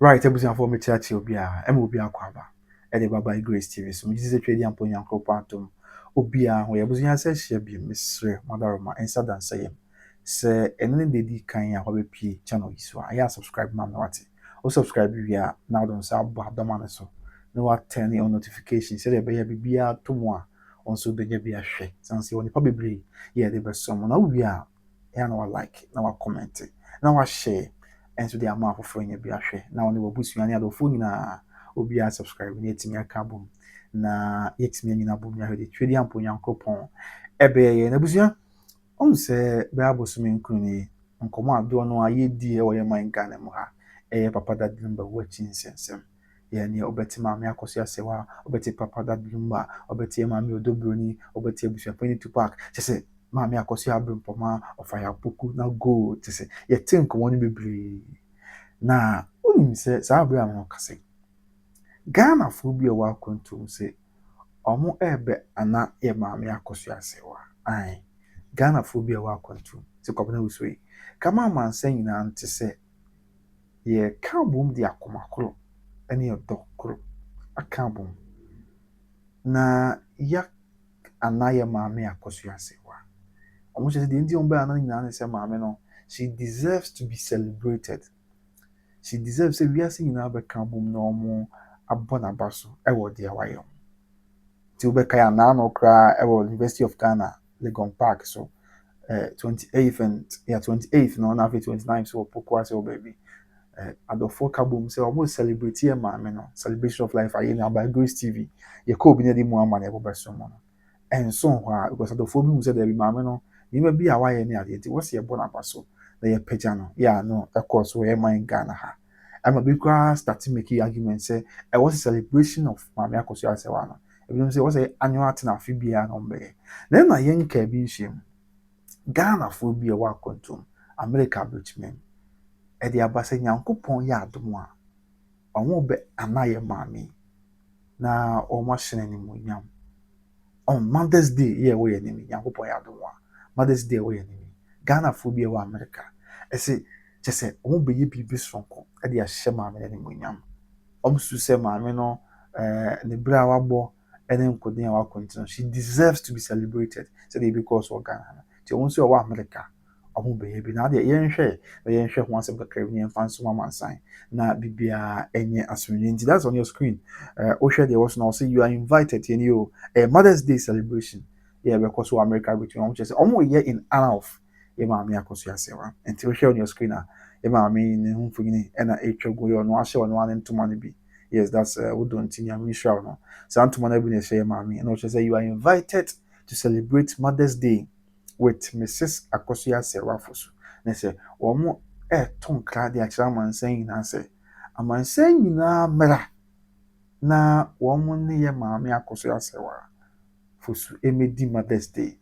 Right, ebusia for me chachi obia, em obia kwaba. E de baba Grace TV. So me just twedi ampo nyanko pantom. Obia ho ebusia se hye bi misre madaroma ensa dan sayem. Se enene dedi kan ya ho be pie channel yi so. Ya subscribe ma na wate. O subscribe wi a na don sa abo adoma ne so. No wa turn on notification se de be ya bibia to mo a onso be nya bi ahwe. Sanse woni pa bebre ye de be so mo na wi a ya na wa like na wa comment na wa share enso de ama afoforo nya bi ahwe na woni wabusua ne adofo nyina obi a subscribe ne etimi aka bom na yetimi nyina bom nya hwede twedi ampo nyankopon ebe ye na busua on se be abosome nkuni nkomo ado no ayedi e woye man Ghana mu ha papa dadimba wachi nsensem ye ne obeti maame akoso asewa obeti papa dadimba obeti maame odobroni obeti abusua pani tupak se maame akoso abrempoma ofaya poku na go se ye think woni bebre na unim se sa abia mo kase Ghana fo bi e wa kontum se omo ebe ana ye maame akoso asewa ai Ghana fo bi e wa kontum se kwabena usoi kama mansa nyina nte se ye ka bom di akomakoro ene ye dokoro aka bom na ya ana ye maame akoso asewa omo se de ndi omba ana nyina ne se maame no she deserves to be celebrated. She deserves say we are seeing now become boom no more abona baso e wo de awayo ti we kaya na no kra e wo University of Ghana Legon Park so 28th and yeah 28th no na 29th so pokwa so baby adofo ka boom say almost celebrate ye ma me no celebration of life ayi na by Grace TV ye ko bi na di mu ama na e bo beso mo no en so ho a because adofo bi mu say there be ma me no ni ma bi awaye ni ade ti wo se ye bona baso na ye pagya no yeah no of course we man Ghana ha I'm a big class starting making arguments say it was a celebration of Mami Akoso Asewa. Even say was a annual thing of Fibia number. Then my young cabin shame Ghana phobia wa contum America Richmond. Eddie Abasa Yankupon Yadumwa. I won't be anaye mammy. Na or machine anymore yam. On Mother's Day, yeah, we enemy Yankupon Yadumwa. Mother's Day, we enemy. Ghana phobia wa America. I say, just say, won't be ye be strong. Eddie a shema anymore yam. Omsu se maame no ne bra wabo ene nkodin a wakontin she deserves to be celebrated say they because of Ghana ti won so wa America omo be bi na de yenhwe ho asem kakra bi nyemfa nso mamansan na bibia enye asonye nti that's on your screen o hwe de was now say you are invited in you a Mother's Day celebration yeah because of America between omo say omo here in honor of ye maame akoso yasewa nti o hwe on your screen Ema me ne hu fugini ena etwago yo no ahye ono ane ntoma ne bi yes that's we don't think I'm sure no so ntoma na bi ne share ma me and what say you are invited to celebrate Mother's Day with Mrs. Akosia Serafosu na say omo ton kra de akira mansan nyina say amansan nyina mera na omo ne ye maame Akosia Serafosu emedi Mother's Day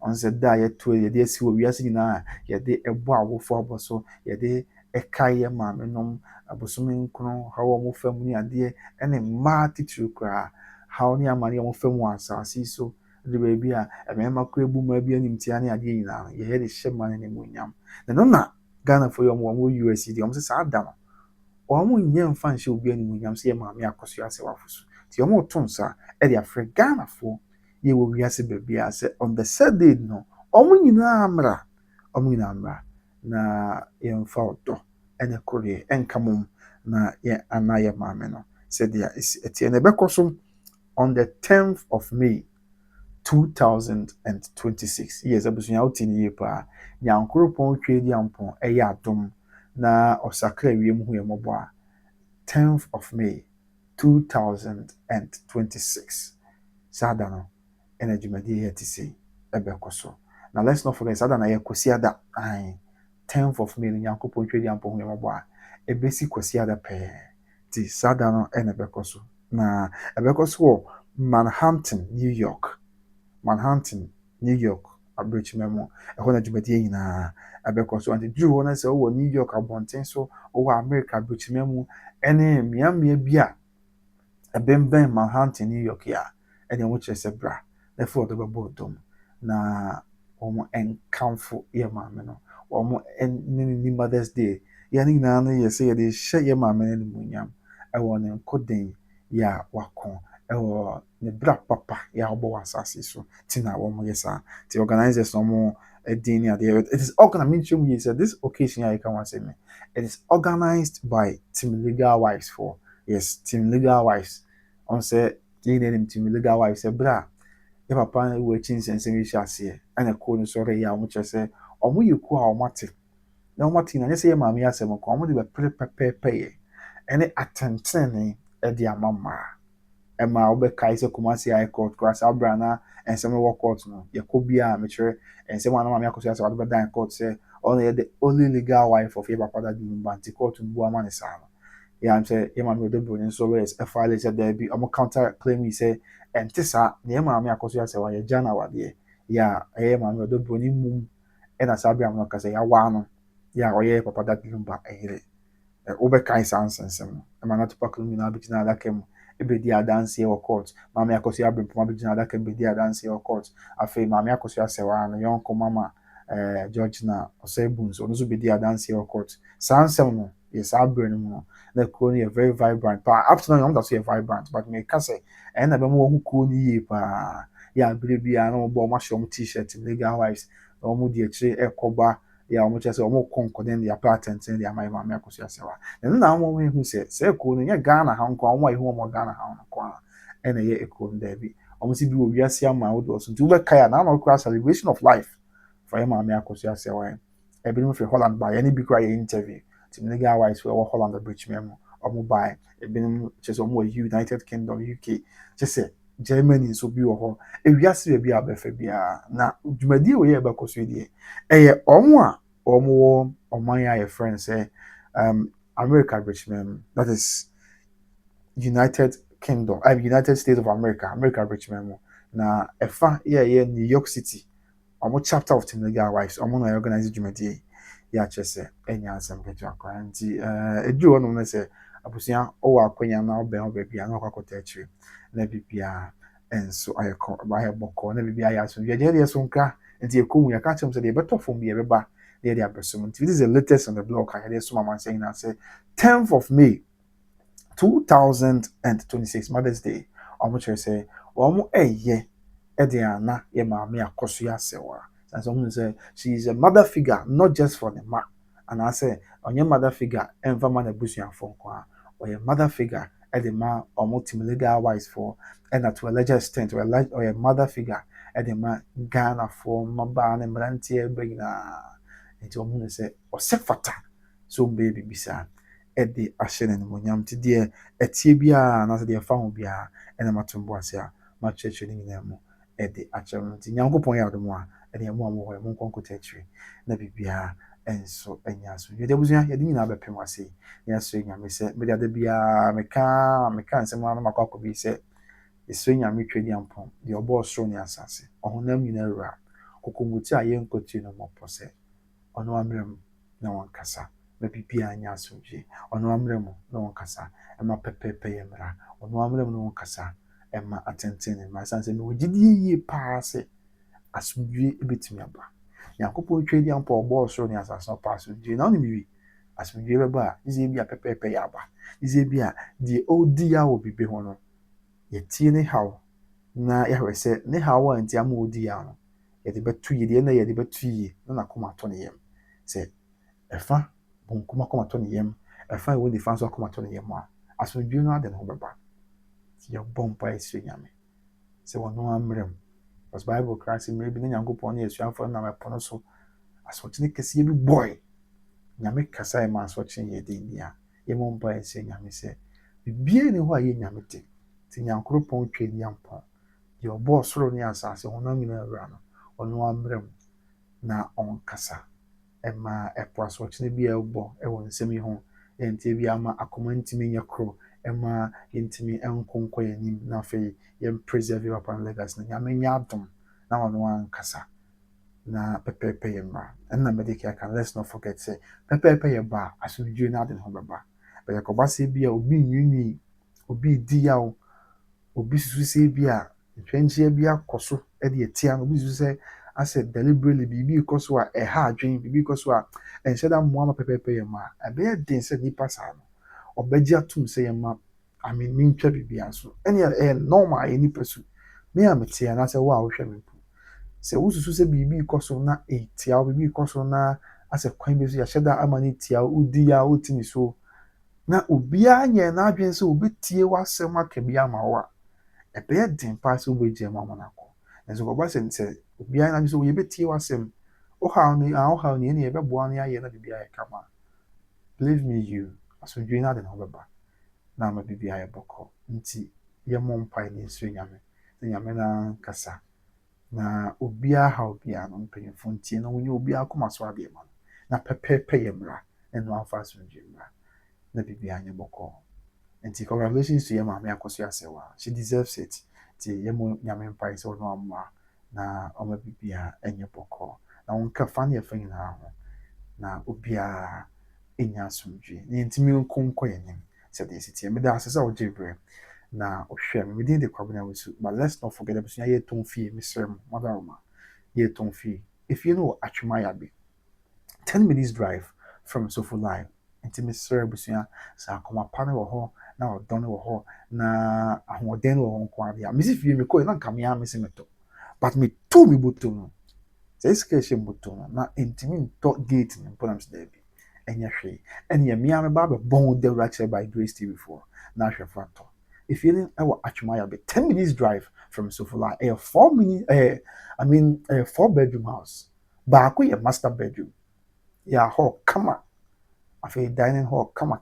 on the day to ye de si wo wiase nyina ye de ebo awofo aboso ye de ekaye maame nom abosome nkron hawo mo fam ni ade ene ma titiri kra hawo ni amane mo fam asase so de baabi a emema kra ebu ma bi anim tia ne ade nyina ye de hye mane ne munyam na no na Ghana for yo mo USD o mo se sa da no o mo nyɛ mfa nhyɛ obi anim munyam se ye maame akoso ase wafoso ti o mo ton sa e de afre Ghana for ye wo wiase baabi a se on the third day no omo nyina amra na ye mfa odo ene kore enkamum na ye anaye maame no said there is etienne bekoso on the 10th of May 2026 yes abusunya otini ye pa nyankropon twedi ampon eye adom na osakra wiem hu ye mobo a 10th of May 2026 sada no energy medi here to say ebekoso now let's not forget sada na ye kosiada 10th of May nyankopon twedi ampon hu ye mobo a ebesi kosiada pe ti sada no ene bekoso na ebekoso Manhattan New York abridge memo ehona dwumadie nyina abekoso and dwu na se wo New York abonten so wo America abridge memo ene miamia bia ebemben Manhattan New York ya ene wo kire se bra na for do bebo dom na omo enkamfo ye maame no omo ni Mother's Day yɛn nyinaa no yɛ sɛ yɛde hyɛ yɛ maame no animuonyam ɛwɔ ne nkoden yɛ a wakɔ ɛwɔ ne bra papa yɛ a ɔbɔ wɔ asase so ti na wɔn yɛ saa ti organizers na wɔn ɛdin ne adeɛ it is organized mean twɛm yie sɛ this occasion a yɛka wɔn asɛm no it is organized by Team Legal Wives for yes Team Legal Wives ɔn sɛ yɛn nyinaa nim Team Legal Wives ɛbra yɛ papa wɔ akyi nsɛnsɛm yi hyɛ aseɛ ɛna kuo no so ɔreyɛ a wɔn kyerɛ sɛ wɔn yɛ kuo a wɔn ate na wɔn ate na nyɛ sɛ yɛ maame asɛm nko wɔn de bɛpere pɛpɛɛpɛ yɛ ɛne atɛntɛnne ɛde ama mmaa ɛma wobɛkae sɛ Kumasi High Court koraa saa berɛ a na nsɛm wɔ court no yɛkɔ biara mekyerɛ nsɛm a na maame akɔ so asɛ wɔde bɛdan court sɛ ɔno yɛ the only legal wife of yɛ papa da de mu ba nti court no bu ama ne saa no yɛam sɛ yɛ maame ɔdɔ broni nso lawyers ɛfaale sɛ daabi ɔmo counter claim yi sɛ ɛnte saa na yɛ maame akɔ so asɛ wɔyɛ gya na awadeɛ yɛ a ɛyɛ maame ɔdɔ broni mum ɛna saa berɛ a mo kasa yɛawa no yɛ a ɔyɛ papa da de mu ba ɛyere wobɛkae saa nsɛnsɛm no ɛma no atopa kro nyinaa bɛgyina adaka mu ɛbɛdi adanseɛ wɔ court maame akɔso abɛmpoma bɛgyina adaka mu bɛdi adanseɛ wɔ court afei maame akɔso asɛwaa no yɔnko mama George na ɔsɛ bu nso ɔno nso bɛdi adanseɛ wɔ court saa nsɛm no yɛ saa berɛ no mu no na kuro no yɛ very vibrant paa up to now ɔmo da so yɛ vibrant but meka sɛ ɛyɛ na bɛma wɔn ho kuro no yie paa yɛ abere biara na wɔbɔ ɔmo ahyɛ ɔmo t-shirt Legal Wives na ɔmo di akyire ɛkɔba yɛ a ɔmo kyerɛ sɛ ɔmo kɔ nkɔden de apɛ atɛntɛn de ama yɛ maame akɔso asɛwa ɛno na wɔn ehu sɛ sɛ kuro no nyɛ Ghana ha nko a wɔn a ehu wɔn Ghana ha nko a ɛna ɛyɛ kuro no daabi ɔmo si bi wɔ wiase ama ahodoɔ so nti wobɛkae a na ama ɔkura celebration of life for yɛ maame akɔso asɛwa yɛ ebinom firi Holland ba yɛ ne bi kura yɛ interview Team Legal Wives wɔ Holland abirikyimɛ mu ɔmo baa ebinom kyerɛ sɛ ɔmo wɔ United Kingdom UK kyerɛ sɛ Germany nso bi wɔ hɔ ewiase baabi a bɛfɛ biara na dwumadie wɔ yɛ ɛbɛkɔ so deɛ ɛyɛ ɔmo a ɔmo wɔ ɔman a yɛfrɛ no sɛ America abirikyimɛ mu that is United Kingdom United States of America abirikyimɛ mu na ɛfa yɛ ɛyɛ New York City ɔmo chapter of Team Legal Wives ɔmo na organize dwumadie yɛ akyerɛ sɛ ɛnya asɛm ketewa koraa nti eduru hɔ nom no sɛ abusua ɔwɔ akɔnya na ɔbɛn hɔ baabi a na ɔkɔ akɔtɔ akyire na biribiara nso ayɛ bɔkɔɔ na biribiara ayɛ aso yɛde yɛde so nkra nti ekɔ mu yɛka kyerɛ mu sɛ deɛ ɛbɛtɔ fam deɛ ɛbɛba na yɛde abɛsom nti this is the latest on the block a yɛde som amansa nyinaa sɛ 10th of May 2026 Mother's Day ɔmo kyerɛ sɛ ɔmo ɛyɛ ɛde ana yɛ maame akɔso yɛ asɛwa sanso ɔmo sɛ she is a mother figure not just for the ma anaasɛ ɔnyɛ mother figure ɛmfa ma na busuafo nko a ɔyɛ mother figure ɛde ma ɔmo Team Legal Wives for ɛna to a larger extent ɔyɛ mother figure ɛde ma Ghana for mmabaa ne mmeranteɛ bɛ nyinaa nti ɔmo no sɛ ɔsɛ fata so ɔmbɛyɛ biribi saa ɛde ahyɛ n'animonyam nti deɛ ɛtie biara anaasɛ deɛ ɛfa ho biara ɛna mato mbo ase a makyerɛkyerɛ ne nyinaa mu ɛde akyerɛ no nti Nyankopɔn yɛ adom a ɛde ɛmo a mowɔ ɛmo nkɔ nkɔtɔ akyire na biribiara ɛnso ɛnyɛ aso yɛde abusua yɛde nyinaa bɛpem ase na yɛasrɛ Nyame sɛ mede ade biara meka nsɛm ano makɔ akɔ bi sɛ yɛsrɛ Nyame twɛ di ampɔn deɛ ɔbɔɔ soro ne asase ɔhonam nyinaa wura kokonmuti a yɛnkɔtie no mmɔpɔ sɛ ɔno ammerɛ mu na wɔnkasa na biribiara nyɛ asomdwie ɔno ammerɛ mu na wɔnkasa ɛma pɛpɛɛpɛ yɛ mmara ɔno ammerɛ mu na wɔnkasa ɛma atɛntɛn ne mmara ɛsiane sɛ mewɔ gyidie yie paa sɛ asomdwie bɛtumi aba Nyankopɔn twɛ di ampɔn ɔbɔɔ soro ne asase no ɔpɛ asomdwie na ɔnim wie asomdwie bɛba a gye bi a pɛpɛɛpɛ yɛ aba gye bi a deɛ ɔdi a wɔ biribi ho no yɛtie ne haw na yɛhwɛ sɛ ne haw a nti ama ɔdi a no yɛde bɛto yie deɛ na yɛde bɛto yie na n'akoma atɔ ne yam sɛ ɛfa bonkum akoma atɔ ne yam ɛfa ɛwɔ nifa nso akoma atɔ ne yam a asomdwie no ade ne ho bɛba yɛbɔ mpa ɛsrɛ Nyame sɛ ɔno ammerɛ mu because Bible kra sɛ mmerɛ bi ne Nyankopɔn ne asuafoɔ no nam ɛpo no so asɔkyene kɛseɛ bi bɔe Nyame kasa ɛma asɔkyene yɛ den bi a yɛmmɔ mpa ɛsrɛ Nyame sɛ biribiara ne hɔ a yɛ Nyame te nti Nyankopɔn twɛ di ampɔn deɛ ɔbɔɔ soro ne asase honam nyinaa wura no ɔno ammerɛ mu na ɔnkasa ɛma ɛpo asɔkyene bi a ɛbɔ ɛwɔ nsɛm yi ho yɛntie bi ama akoma ntimi nyɛ koro ɛma yɛntimi ɛnkonkɔ yɛn anim na afei yɛn preserve papa no legacy no Nyame nyɛ adom na ɔno ankasa na pɛpɛɛpɛ yɛ mmara ɛnna mɛde kɛka let's not forget sɛ pɛpɛɛpɛ yɛ ba a asomdwie no ade ne ho bɛba bɛyɛ kɔbasɛ bi a obi nwiinwii obi di yaw obi susu sɛ bi a ntwankyia bi akɔ so ɛde atia no obi susu sɛ asɛ deliberately biribi kɔ so a ɛha adwene biribi kɔ so a ɛnhyɛ da mmoa ma pɛpɛɛpɛ yɛ mu a ɛbɛyɛ den sɛ nipa saa no ɔbɛgye atom sɛ yɛ ma mentwa biribiara so ɛne ɛyɛ normal yɛ nipa so me a mete anaasɛ wo a wohwɛ me mpo sɛ wosusu sɛ biribi kɔ so na ɛtia wo biribi kɔ so na asɛ kwan bi so yɛhyɛ da ama no tia wo wodi a wotini so na obiara nyɛ n'adwene sɛ obɛtie w'asɛm aka bi ama wo a ɛbɛyɛ den paa sɛ wobɛgye mu ama no akɔ nanso kɔba sɛ obiara n'adwene sɛ yɛbɛtie w'asɛm wohaw no yɛne yɛbɛboa no yɛayɛ na biribiara yɛ kama believe me you asomdwee no ade na wobɛba na ama biribiara yɛ bɔkɔ nti yɛmmɔ mpae ne nsuro nyame sɛ nyame no ankasa na obiara ha obiara no mpanyimfo ntie na wonyɛ obiara kɔma so adeɛ ma no na pɛpɛɛpɛ yɛ mmara ɛno amfa asomdwee mmara na biribiara nyɛ bɔkɔ nti congratulations to yɛ maame akɔ so asɛwa she deserves it nti yɛmmɔ nyame mpae sɛ ɔno ammoa na ɔma biribiara ɛnyɛ bɔkɔ na wonka fa ne yɛfa nyinaa ho na obiara ɛnya asomdwee na yɛntumi nkɔ yɛnim sɛdeɛ ɛsi teɛ meda ase sɛ wogye berɛ na ɔhwɛ me medin de Kwabena Wusu but let's not forget abusua yɛtɔn fie mesrɛ mu madaroma yɛtɔn fie efie no wɔ Atwemayabe 10 minutes drive from Sofo Line nti mesrɛ abusua sɛ akoma pa no wɔ hɔ na ɔdɔ no wɔ hɔ na ahoɔden no wɔ hɔ nko adeɛ a mesi fie mekɔɛ na nka mea mesi metɔ but metɔ me bɔtɔ mu sɛ sika ɛhyɛ mbɔtɔ mu na ntumi ntɔ gate no mpo nam sɛ daabi ɛnyɛ hwee ɛneɛ mea meba abɛbɔn dawura kyerɛ by Grace TV foɔ na ahwɛ fa tɔ efie no ɛwɔ Atwemayabe 10 minutes drive from Sofo Line ɛyɛ 4 bedroom house baako yɛ master bedroom yɛ hɔ kama afei dining hall kama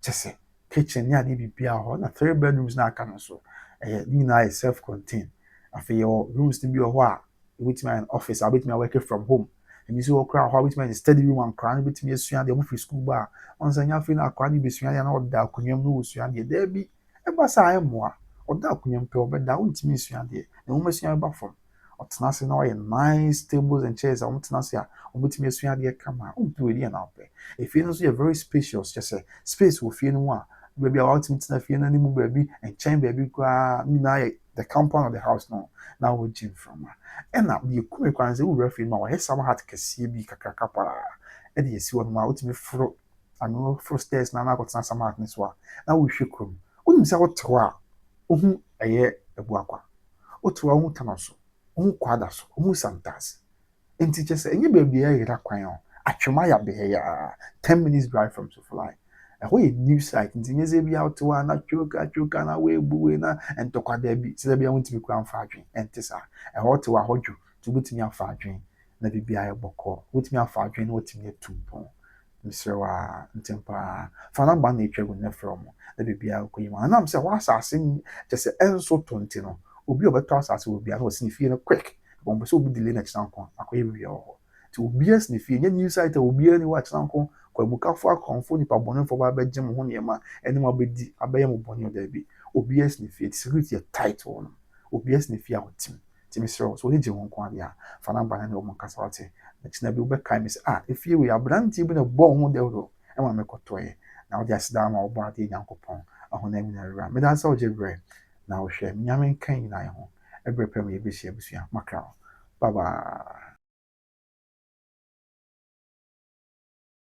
kyɛ sɛ kitchen ne ade biribiara hɔ na 3 bedrooms na aka no so ɛyɛ ne nyinaa yɛ self contained afei yɛwɔ rooms no bi wɔ hɔ a ɛbɛtumi ayɛ office a wobɛtumi work from home ebi nso wɔ koraa hɔ a wobɛtumi ayɛ study room a nkwaraa no bɛtumi asua deɛ ɔmo firi school ba a ɔno sɛ nyɛ afei na akwaraa no bɛsua deɛ na ɔda akonnwa mu na wɔsua deɛ daabi ɛba saa ɛmmoa ɔda akonnwa mu pɛ ɔbɛda wontumi nsua deɛ na wɔn asua bɛba fam ɔtena ase na ɔyɛ nice tables and chairs a wɔn tena ase a wɔbɛtumi asua adeɛ kama ɔmpɛ wɔ deɛ na ɔpɛ efie no nso yɛ very spacious kyɛ sɛ space wɔ fie no mu a baabi a wɔtumi tena fie no anim baabi nkyɛn baabi koraa ne nyinaa yɛ the compound of the house no na wɔgye mframa ɛna deɛ kume kwan sɛ wowura fie no a wɔyɛ summer hat kɛseɛ bi kakraka paa ɛde esi hɔ no a wotumi foro ano foro stairs na akɔtena summer hat no so a na wohwɛ kurom wonim sɛ wote hɔ a wohu ɛyɛ abuakwa wote hɔ a wohu tana so wohu kwada so wohu santas nti kyɛ sɛ ɛnyɛ baabi a ɛyera kwan o Atwemayabe ɛyɛ 10 minutes drive from Sofo Line ɛhɔ yɛ new site nti nyɛ sɛ bi a wote hɔ a na twoka na woebu na ntɔkwada bi sɛ bi a wontumi kura mfa adwen ɛnte saa ɛhɔ wote hɔ a hɔ dwo nti wobɛtumi afa adwen na biribiara yɛ bɔkɔ wotumi afa adwen na watumi atu mpɔn mesrɛ wo a ntɛm paa fa namba na ɛtwa gu ne frɛ mo na biribiara kɔ yim anam sɛ hɔ asase kyɛ sɛ ɛnso to nti no obi a ɔbɛtɔ asase wɔ bia na wɔsi ne fie no quick wɔn pɛ sɛ obi delay na kyerɛ nkɔ akɔyɛ biribiara wɔ hɔ nti obiara si ne fie nyɛ new site a obiara ni hɔ akyerɛ nkɔ kwamukafo akɔnfo nipa bɔnefo ba bɛgye mo ho nneɛma ɛne mo abɛdi abɛyɛ mo bɔne ɔda bi obiara si ne fie security yɛ tight wɔ no obiara si ne fie a wɔtim nti mesrɛ wo so wɔde gye ho nko adeɛ a fa namba no ne wɔn nkasa wate na kyena bi wobɛkae me sɛ efie wei aberanteɛ bi na bɔ ho dɛworo ɛma mekɔtɔeɛ na wode aseda ma wɔbɔ adeɛ nyankopɔn ahona mu na awura meda sɛ wogye berɛ na wohwɛ nyame nka nyinaa ho ɛberɛ pɛ mu yɛbɛhyia abusua makra bye bye